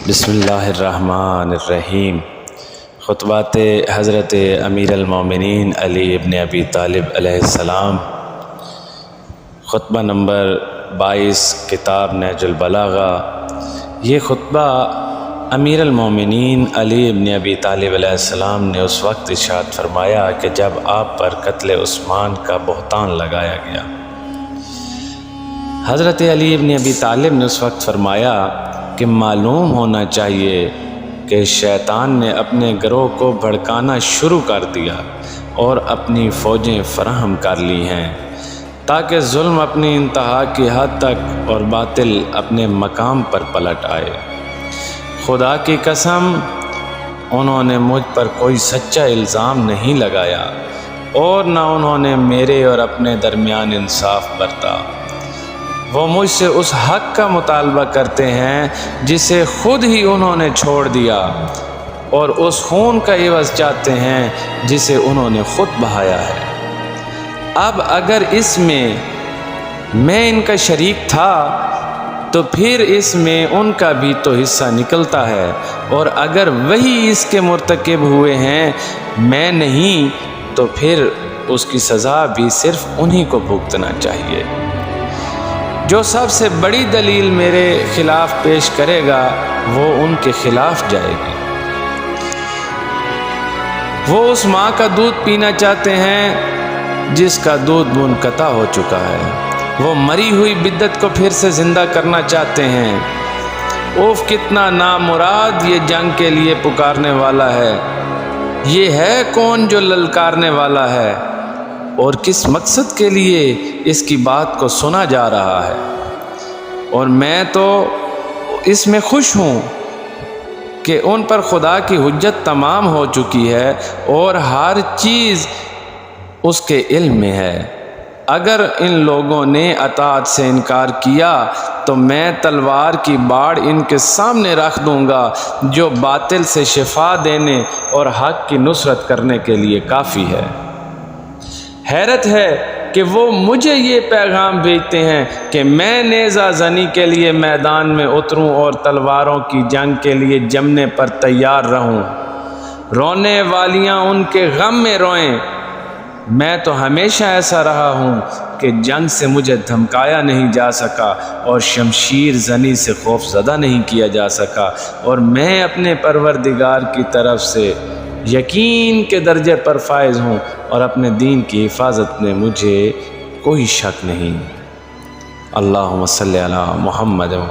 بسم اللہ الرحمن الرحیم۔ خطبات حضرت امیر المومنین علی ابن ابی طالب علیہ السلام، خطبہ نمبر 22، کتاب نہج البلاغہ۔ یہ خطبہ امیر المومنین علی ابن ابی طالب علیہ السلام نے اس وقت ارشاد فرمایا کہ جب آپ پر قتل عثمان کا بہتان لگایا گیا۔ حضرت علی ابن ابی طالب نے اس وقت فرمایا کہ معلوم ہونا چاہیے کہ شیطان نے اپنے گروہ کو بھڑکانا شروع کر دیا اور اپنی فوجیں فراہم کر لی ہیں تاکہ ظلم اپنی انتہا کی حد تک اور باطل اپنے مقام پر پلٹ آئے۔ خدا کی قسم، انہوں نے مجھ پر کوئی سچا الزام نہیں لگایا اور نہ انہوں نے میرے اور اپنے درمیان انصاف برتا۔ وہ مجھ سے اس حق کا مطالبہ کرتے ہیں جسے خود ہی انہوں نے چھوڑ دیا، اور اس خون کا عوض چاہتے ہیں جسے انہوں نے خود بہایا ہے۔ اب اگر اس میں ان کا شریک تھا تو پھر اس میں ان کا بھی تو حصہ نکلتا ہے، اور اگر وہی اس کے مرتکب ہوئے ہیں میں نہیں، تو پھر اس کی سزا بھی صرف انہی کو بھگتنا چاہیے۔ جو سب سے بڑی دلیل میرے خلاف پیش کرے گا وہ ان کے خلاف جائے گی۔ وہ اس ماں کا دودھ پینا چاہتے ہیں جس کا دودھ منقطع ہو چکا ہے۔ وہ مری ہوئی بدعت کو پھر سے زندہ کرنا چاہتے ہیں۔ اوف، کتنا نامراد یہ جنگ کے لیے پکارنے والا ہے۔ یہ ہے کون جو للکارنے والا ہے، اور کس مقصد کے لیے اس کی بات کو سنا جا رہا ہے؟ اور میں تو اس میں خوش ہوں کہ ان پر خدا کی حجت تمام ہو چکی ہے اور ہر چیز اس کے علم میں ہے۔ اگر ان لوگوں نے اطاعت سے انکار کیا تو میں تلوار کی باڑ ان کے سامنے رکھ دوں گا جو باطل سے شفا دینے اور حق کی نصرت کرنے کے لیے کافی ہے۔ حیرت ہے کہ وہ مجھے یہ پیغام بھیجتے ہیں کہ میں نیزہ زنی کے لیے میدان میں اتروں اور تلواروں کی جنگ کے لیے جمنے پر تیار رہوں۔ رونے والیاں ان کے غم میں روئیں۔ میں تو ہمیشہ ایسا رہا ہوں کہ جنگ سے مجھے دھمکایا نہیں جا سکا اور شمشیر زنی سے خوف زدہ نہیں کیا جا سکا، اور میں اپنے پروردگار کی طرف سے یقین کے درجے پر فائز ہوں، اور اپنے دین کی حفاظت میں مجھے کوئی شک نہیں۔ اللہم صلی علی محمد و